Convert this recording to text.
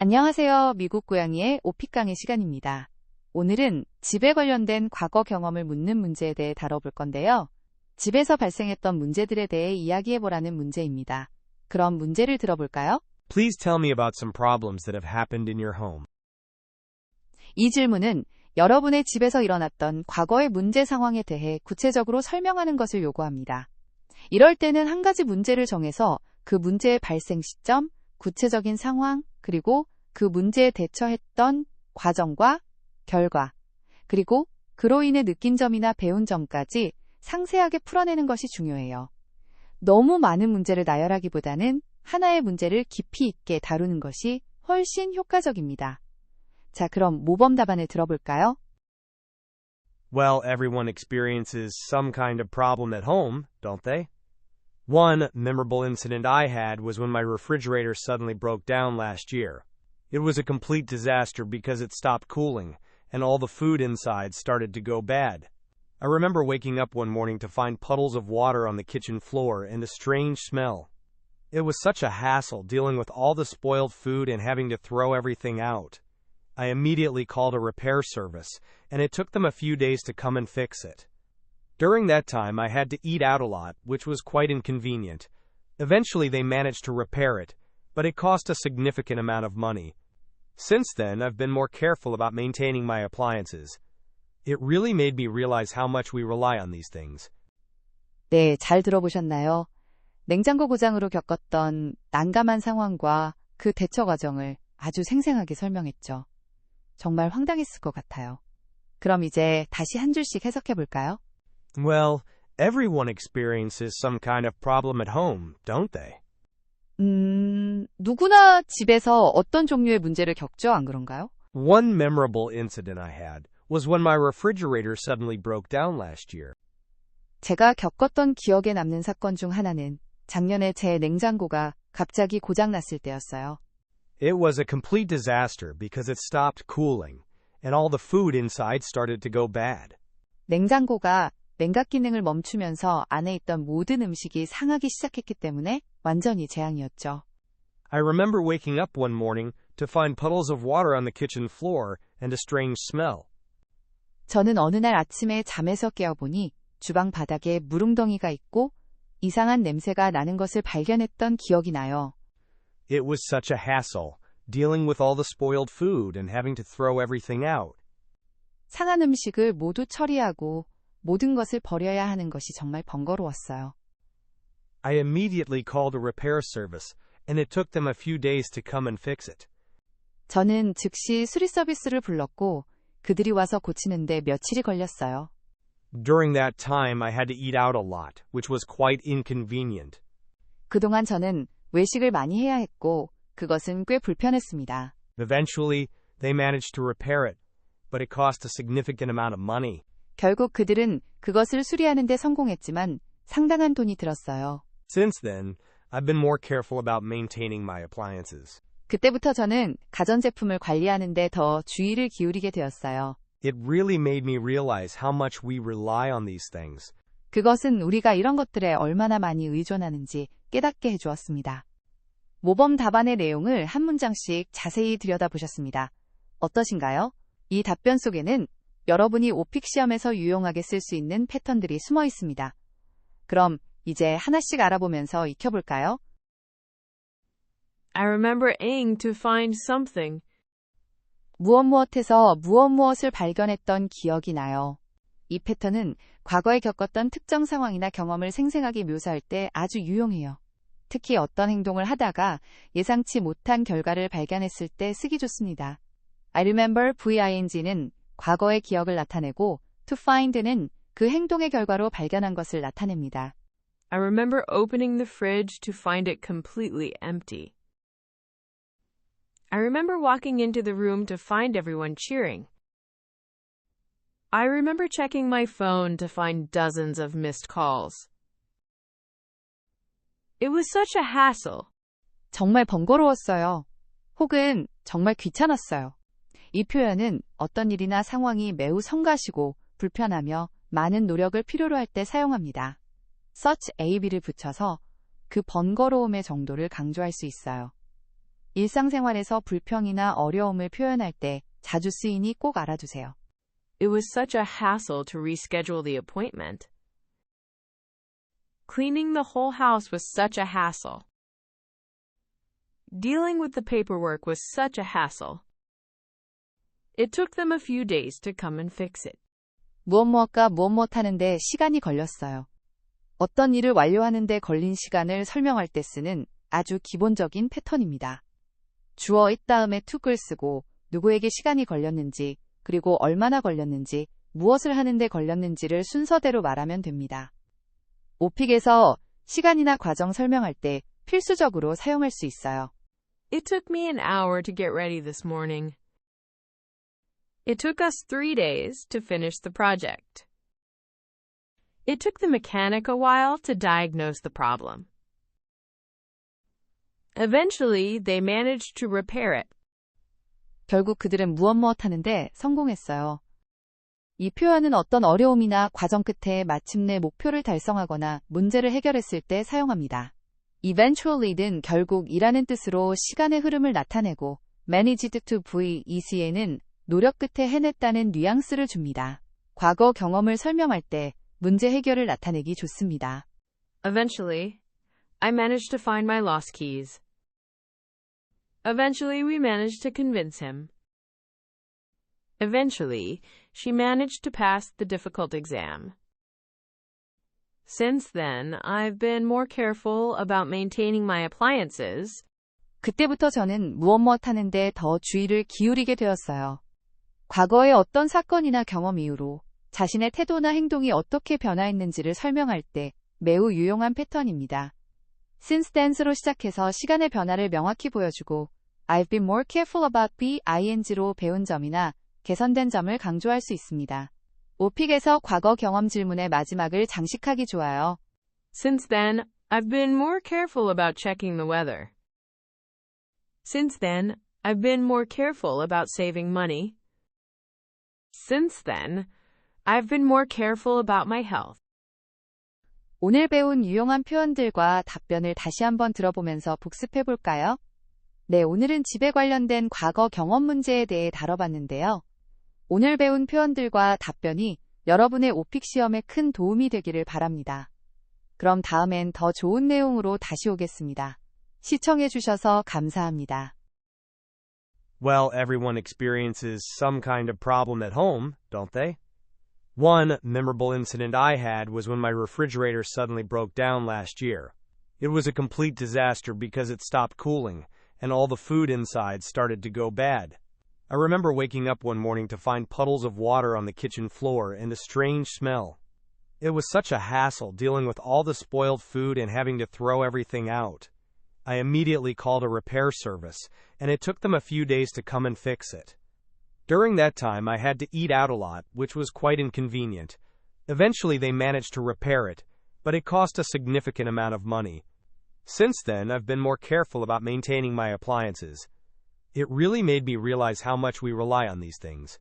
안녕하세요. 미국 고양이의 오픽 강의 시간입니다. 오늘은 집에 관련된 과거 경험을 묻는 문제에 대해 다뤄볼 건데요. 집에서 발생했던 문제들에 대해 이야기해보라는 문제입니다. 그럼 문제를 들어볼까요? Please tell me about some problems that have happened in your home. 이 질문은 여러분의 집에서 일어났던 과거의 문제 상황에 대해 구체적으로 설명하는 것을 요구합니다. 이럴 때는 한 가지 문제를 정해서 그 문제의 발생 시점, 구체적인 상황, 그리고 그 문제에 대처했던 과정과 결과, 그리고 그로 인해 느낀 점이나 배운 점까지 상세하게 풀어내는 것이 중요해요. 너무 많은 문제를 나열하기보다는 하나의 문제를 깊이 있게 다루는 것이 훨씬 효과적입니다. 자, 그럼 모범 답안을 들어볼까요? Well, everyone experiences some kind of problem at home, don't they? One memorable incident I had was when my refrigerator suddenly broke down last year. It was a complete disaster because it stopped cooling, and all the food inside started to go bad. I remember waking up one morning to find puddles of water on the kitchen floor and a strange smell. It was such a hassle dealing with all the spoiled food and having to throw everything out. I immediately called a repair service, and it took them a few days to come and fix it. During that time, I had to eat out a lot, which was quite inconvenient. Eventually, they managed to repair it, but it cost a significant amount of money. Since then, I've been more careful about maintaining my appliances. It really made me realize how much we rely on these things. 네, 잘 들어보셨나요? 냉장고 고장으로 겪었던 난감한 상황과 그 대처 과정을 아주 생생하게 설명했죠. 정말 황당했을 것 같아요. 그럼 이제 다시 한 줄씩 해석해 볼까요? Well, everyone experiences some kind of problem at home, don't they? 누구나 집에서 어떤 종류의 문제를 겪죠, 안 그런가요? One memorable incident I had was when my refrigerator suddenly broke down last year. 제가 겪었던 기억에 남는 사건 중 하나는 작년에 제 냉장고가 갑자기 고장났을 때였어요. It was a complete disaster because it stopped cooling, and all the food inside started to go bad. 냉장고가 냉각 기능을 멈추면서 안에 있던 모든 음식이 상하기 시작했기 때문에 완전히 재앙이었죠. I remember waking up one morning to find puddles of water on the kitchen floor and a strange smell. 저는 어느 날 아침에 잠에서 깨어보니 주방 바닥에 물웅덩이가 있고 이상한 냄새가 나는 것을 발견했던 기억이 나요. It was such a hassle, dealing with all the spoiled food and having to throw everything out. 상한 음식을 모두 처리하고 모든 것을 버려야 하는 것이 정말 번거로웠어요. I immediately called a repair service, and it took them a few days to come and fix it. 저는 즉시 수리 서비스를 불렀고 그들이 와서 고치는데 며칠이 걸렸어요. During that time, I had to eat out a lot, which was quite inconvenient. 그동안 저는 외식을 많이 해야 했고 그것은 꽤 불편했습니다. Eventually, they managed to repair it, but it cost a significant amount of money. 결국 그들은 그것을 수리하는 데 성공했지만 상당한 돈이 들었어요. Since then, I've been more careful about maintaining my appliances. 그때부터 저는 가전제품을 관리하는 데 더 주의를 기울이게 되었어요. It really made me realize how much we rely on these things. 그것은 우리가 이런 것들에 얼마나 많이 의존하는지 깨닫게 해주었습니다. 모범 답안의 내용을 한 문장씩 자세히 들여다보셨습니다. 어떠신가요? 이 답변 속에는 여러분이 오픽 시험에서 유용하게 쓸 수 있는 패턴들이 숨어 있습니다. 그럼 이제 하나씩 알아보면서 익혀볼까요? I remember aiming to find something. 무엇무엇해서 무엇무엇을 발견했던 기억이 나요. 이 패턴은 과거에 겪었던 특정 상황이나 경험을 생생하게 묘사할 때 아주 유용해요. 특히 어떤 행동을 하다가 예상치 못한 결과를 발견했을 때 쓰기 좋습니다. I remember VING는 과거의 기억을 나타내고 to find는 그 행동의 결과로 발견한 것을 나타냅니다. I remember opening the fridge to find it completely empty. I remember walking into the room to find everyone cheering. I remember checking my phone to find dozens of missed calls. It was such a hassle. 정말 번거로웠어요. 혹은 정말 귀찮았어요. 이 표현은 어떤 일이나 상황이 매우 성가시고 불편하며 많은 노력을 필요로 할 때 사용합니다. such AB를 붙여서 그 번거로움의 정도를 강조할 수 있어요. 일상생활에서 불평이나 어려움을 표현할 때 자주 쓰이니 꼭 알아두세요. It was such a hassle to reschedule the appointment. Cleaning the whole house was such a hassle. Dealing with the paperwork was such a hassle. It took them a few days to come and fix it. 무엇 하는데 시간이 걸렸어요. 어떤 일을 완료하는 데 걸린 시간을 설명할 때 쓰는 아주 기본적인 패턴입니다. 주어 it 다음에 took을 쓰고 누구에게 시간이 걸렸는지, 그리고 얼마나 걸렸는지, 무엇을 하는데 걸렸는지를 순서대로 말하면 됩니다. 오픽에서 시간이나 과정 설명할 때 필수적으로 사용할 수 있어요. It took me an hour to get ready this morning. It took us 3 days to finish the project. It took the mechanic a while to diagnose the problem. Eventually, they managed to repair it. 결국 그들은 무엇 하는데 성공했어요. 이 표현은 어떤 어려움이나 과정 끝에 마침내 목표를 달성하거나 문제를 해결했을 때 사용합니다. Eventually는 결국이라는 뜻으로 시간의 흐름을 나타내고 managed to VEC에는 노력 끝에 해냈다는 뉘앙스를 줍니다. 과거 경험을 설명할 때 문제 해결을 나타내기 좋습니다. Eventually, I managed to find my lost keys. Eventually, we managed to convince him. Eventually, she managed to pass the difficult exam. Since then, I've been more careful about maintaining my appliances. 그때부터 저는 무엇 하는데 더 주의를 기울이게 되었어요. 과거의 어떤 사건이나 경험 이후로 자신의 태도나 행동이 어떻게 변화했는지를 설명할 때 매우 유용한 패턴입니다. Since then's로 시작해서 시간의 변화를 명확히 보여주고 I've been more careful about being로 배운 점이나 개선된 점을 강조할 수 있습니다. 오픽에서 과거 경험 질문의 마지막을 장식하기 좋아요. Since then, I've been more careful about checking the weather. Since then, I've been more careful about saving money. Since then, I've been more careful about my health. 오늘 배운 유용한 표현들과 답변을 다시 한번 들어보면서 복습해 볼까요? 네, 오늘은 집에 관련된 과거 경험 문제에 대해 다뤄봤는데요. 오늘 배운 표현들과 답변이 여러분의 오픽 시험에 큰 도움이 되기를 바랍니다. 그럼 다음엔 더 좋은 내용으로 다시 오겠습니다. 시청해 주셔서 감사합니다. Well, everyone experiences some kind of problem at home, don't they? One memorable incident I had was when my refrigerator suddenly broke down last year. It was a complete disaster because it stopped cooling, and all the food inside started to go bad. I remember waking up one morning to find puddles of water on the kitchen floor and a strange smell. It was such a hassle dealing with all the spoiled food and having to throw everything out. I immediately called a repair service, and it took them a few days to come and fix it. During that time, I had to eat out a lot, which was quite inconvenient. Eventually, they managed to repair it, but it cost a significant amount of money. Since then, I've been more careful about maintaining my appliances. It really made me realize how much we rely on these things.